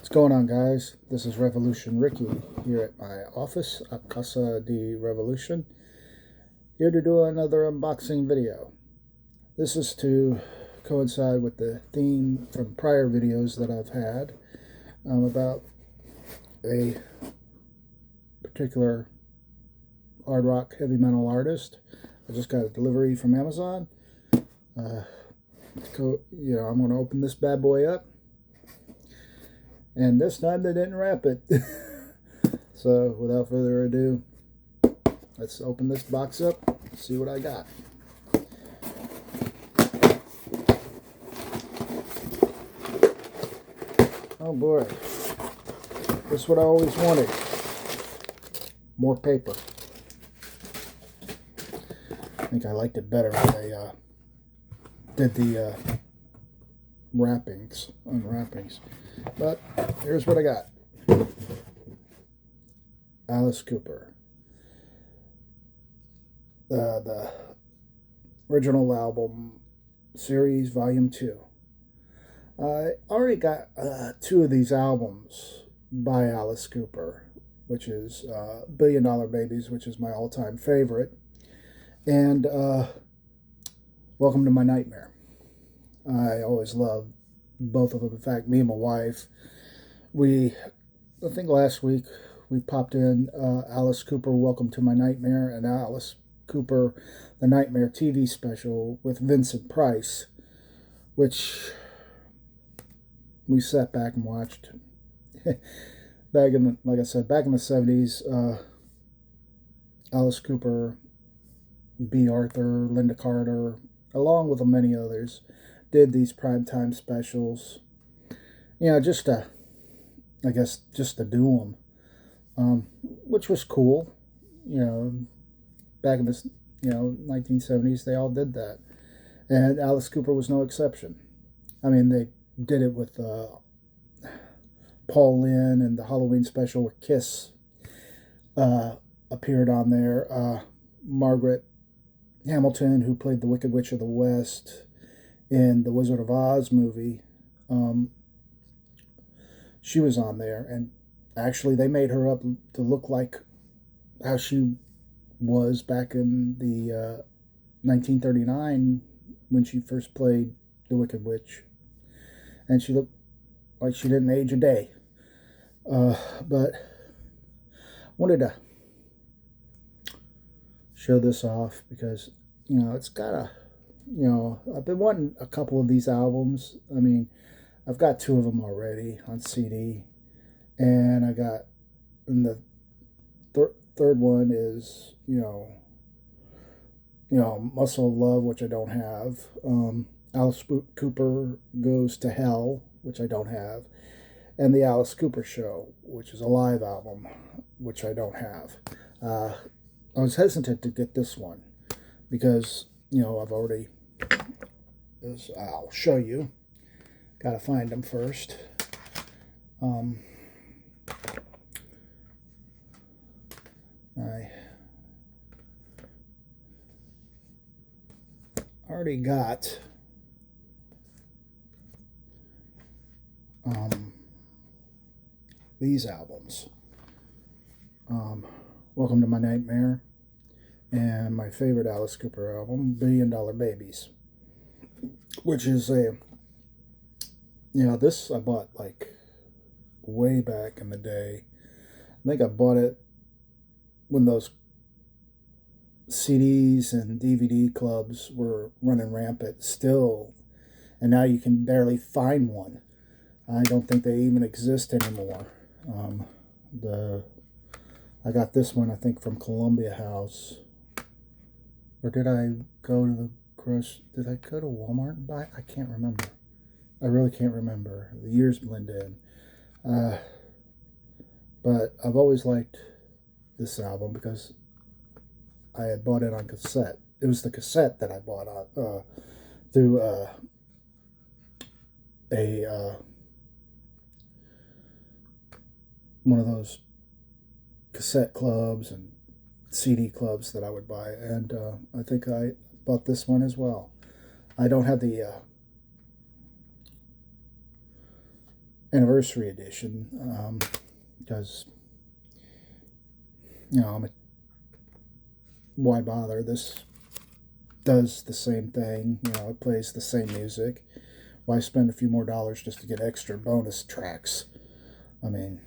What's going on, guys? This is Revolution Ricky here at my office at Casa de Revolution. Here to do another unboxing video. This is to coincide with the theme from prior videos that I've had about a particular hard rock heavy metal artist. I just got a delivery from Amazon. I'm going to open this bad boy up. And this time they didn't wrap it. So without further ado, let's open this box up and see what I got. Oh boy. This is what I always wanted. More paper. I think I liked it better when they did the unwrappings. But here's what I got. Alice Cooper. The original album series, volume 2. I already got 2 of these albums by Alice Cooper, which is Billion Dollar Babies, which is my all-time favorite, and Welcome to My Nightmare. I always loved both of them. In fact, me and my wife, I think last week we popped in Alice Cooper Welcome to My Nightmare and Alice Cooper The Nightmare TV special with Vincent Price, which we sat back and watched. Like I said, back in the 70s, Alice Cooper, B. Arthur, Linda Carter, along with many others, did these primetime specials, just to do them, which was cool. Back in the 1970s, they all did that, and Alice Cooper was no exception. I mean, they did it with Paul Lynde, and the Halloween special with Kiss appeared on there. Margaret Hamilton, who played the Wicked Witch of the West in the Wizard of Oz movie, she was on there, and actually they made her up to look like how she was back in the 1939 when she first played the Wicked Witch, and she looked like she didn't age a day. But I wanted to show this off because it's got a I've been wanting a couple of these albums. I mean, I've got 2 of them already on CD, and the third one is Muscle of Love, which I don't have. Alice Cooper Goes to Hell, which I don't have, and the Alice Cooper Show, which is a live album, which I don't have. I was hesitant to get this one because I've already. I'll show you. Got to find them first. I already got these albums. Welcome to My Nightmare, and my favorite Alice Cooper album, Billion Dollar Babies, which is this I bought like way back in the day. I think I bought it when those CDs and DVD clubs were running rampant still, and now you can barely find one. I don't think they even exist anymore. I got this one, I think, from Columbia House. Or did I go to did I go to Walmart and buy it? I can't remember. I really can't remember. The years blend in. But I've always liked this album because I had bought it on cassette. It was the cassette that I bought on through one of those cassette clubs and CD clubs that I would buy, and I think I bought this one as well. I don't have the anniversary edition, because, why bother? This does the same thing. It plays the same music. Why spend a few more dollars just to get extra bonus tracks? I mean,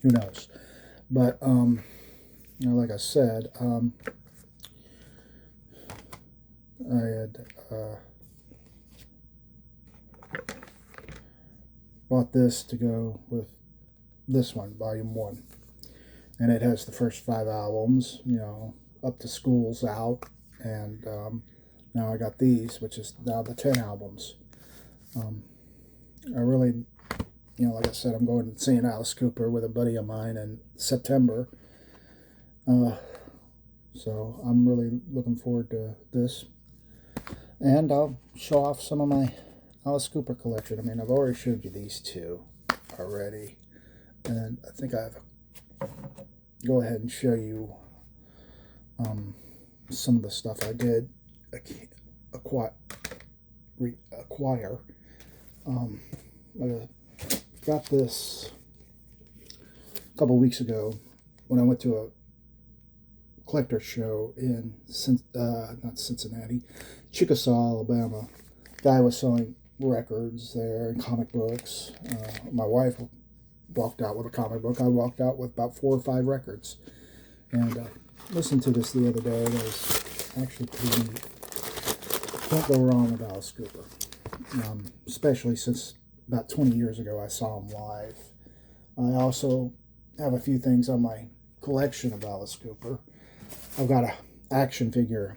who knows? But like I said, I had bought this to go with this one, Volume 1. And it has the first 5 albums, up to School's Out. And now I got these, which is now the 10 albums. I really, like I said, I'm going to see an Alice Cooper with a buddy of mine in September. So I'm really looking forward to this. And I'll show off some of my Alice Cooper collection. I mean, I've already showed you these two already. And I think I've go ahead and show you some of the stuff I did acquire. I got this a couple weeks ago when I went to a collector show in not Cincinnati, Chickasaw, Alabama. Guy was selling records there and comic books. My wife walked out with a comic book. I walked out with about 4 or 5 records. And listened to this the other day. It was actually pretty neat. Can't go wrong with Alice Cooper. Especially since about 20 years ago I saw him live. I also have a few things on my collection of Alice Cooper. I've got an action figure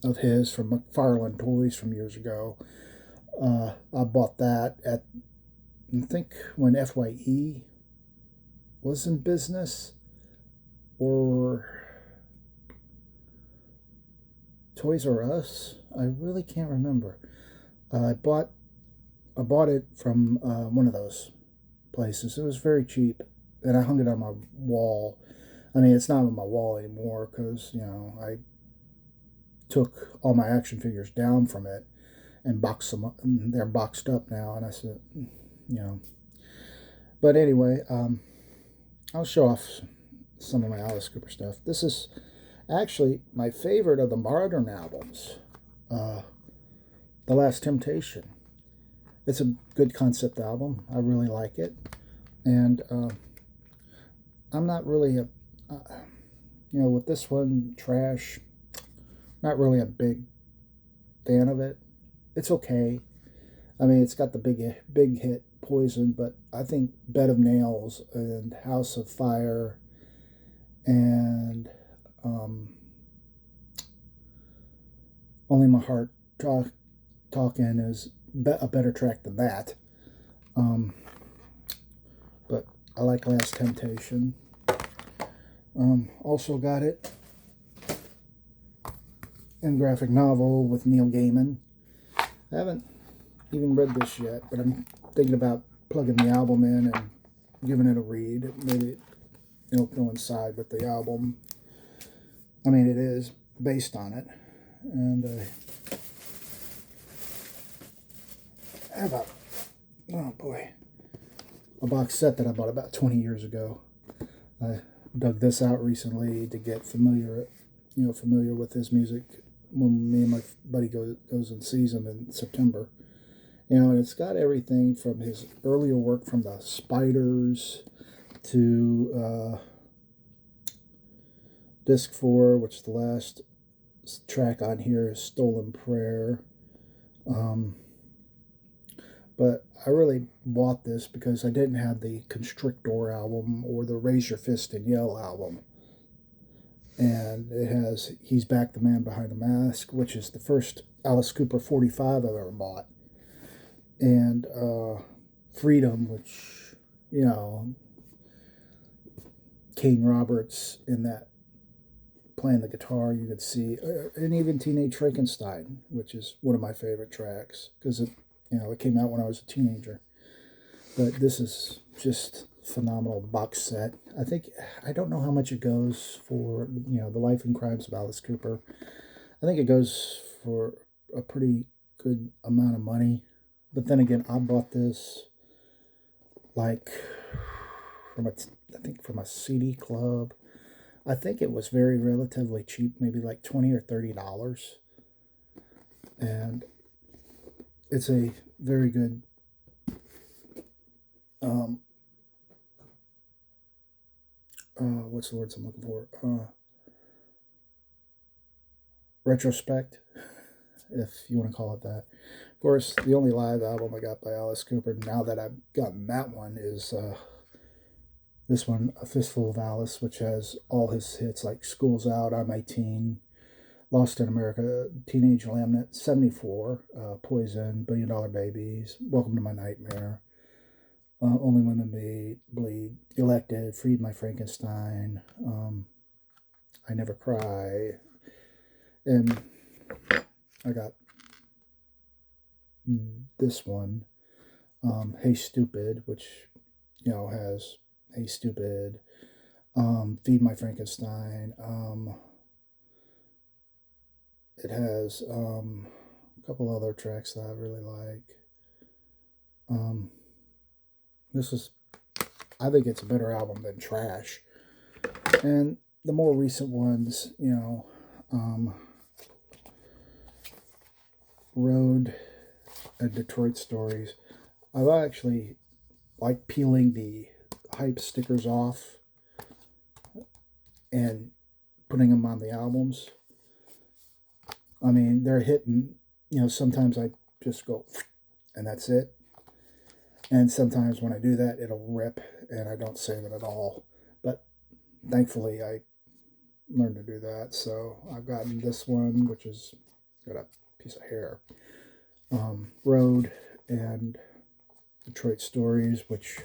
of his from McFarlane Toys from years ago. I bought that at, I think, when FYE was in business, or Toys R Us. I really can't remember. I bought it from one of those places. It was very cheap, and I hung it on my wall. I mean, it's not on my wall anymore because, I took all my action figures down from it and boxed them up. And they're boxed up now, and I said, But anyway, I'll show off some of my Alice Cooper stuff. This is actually my favorite of the modern albums, The Last Temptation. It's a good concept album. I really like it. And I'm not really with this one, Trash, not really a big fan of it. It's okay. I mean, it's got the big hit Poison, but I think Bed of Nails and House of Fire and Only My Heart Talking is a better track than that. But I like Last Temptation. Also got it in graphic novel with Neil Gaiman. I haven't even read this yet, but I'm thinking about plugging the album in and giving it a read. Maybe it'll coincide with the album. I mean, it is based on it. And I have a box set that I bought about 20 years ago. I dug this out recently to get familiar with his music when me and my buddy goes and sees him in September. And it's got everything from his earlier work from the Spiders to Disc 4, which the last track on here is Stolen Prayer. But I really bought this because I didn't have the Constrictor album or the Raise Your Fist and Yell album. And it has He's Back, the Man Behind the Mask, which is the first Alice Cooper 45 I've ever bought. And Freedom, which, Kane Roberts in that playing the guitar, you could see, and even Teenage Frankenstein, which is one of my favorite tracks because it came out when I was a teenager. But this is just phenomenal box set. I don't know how much it goes for, The Life and Crimes of Alice Cooper. I think it goes for a pretty good amount of money. But then again, I bought this like I think from a CD club. I think it was very relatively cheap, maybe like $20 or $30, and it's a very good um, what's the words I'm looking for? Retrospect, if you want to call it that. Of course, the only live album I got by Alice Cooper, now that I've gotten that one, is this one, A Fistful of Alice, which has all his hits like School's Out, I'm 18, Lost in America, Teenage Laminate, 74, Poison, Billion Dollar Babies, Welcome to My Nightmare, Only Women Bleed, Elected, Freed My Frankenstein, I Never Cry, and I got this one, Hey Stupid, which, has Hey Stupid, Feed My Frankenstein, it has a couple other tracks that I really like. This is, I think it's a better album than Trash. And the more recent ones, Road and Detroit Stories, I've actually like peeling the hype stickers off and putting them on the albums. I mean, they're hitting, sometimes I just go and that's it. And sometimes when I do that, it'll rip and I don't save it at all. But thankfully, I learned to do that. So I've gotten this one, which is got a piece of hair. Road and Detroit Stories, which,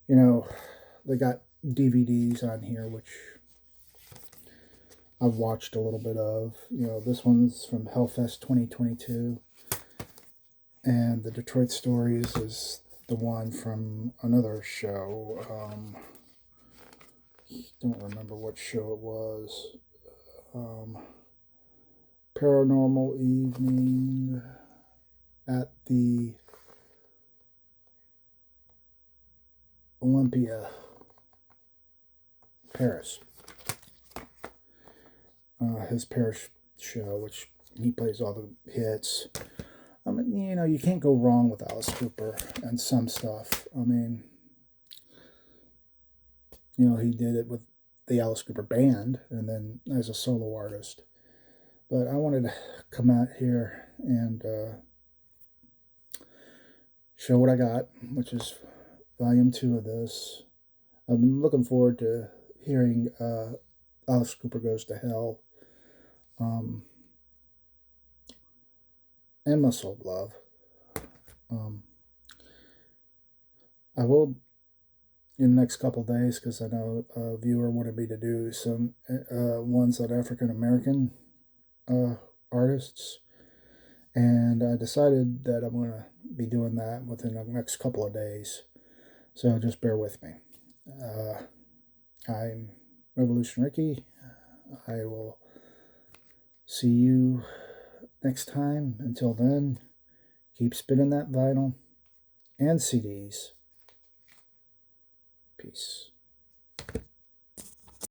they got DVDs on here, which I've watched a little bit of. This one's from Hellfest 2022. And the Detroit Stories is the one from another show. Don't remember what show it was. Paranormal Evening at the Olympia, Paris. His Paris show, which he plays all the hits. I mean, you can't go wrong with Alice Cooper and some stuff. I mean, he did it with the Alice Cooper Band and then as a solo artist. But I wanted to come out here and show what I got, which is volume 2 of this. I'm looking forward to hearing Alice Cooper Goes to Hell and Muscle Love. I will in the next couple of days, because I know a viewer wanted me to do some ones on African American artists, and I decided that I'm going to be doing that within the next couple of days, so just bear with me. I'm Revolution Ricky. I will see you next time. Until then, keep spinning that vinyl and CDs. Peace.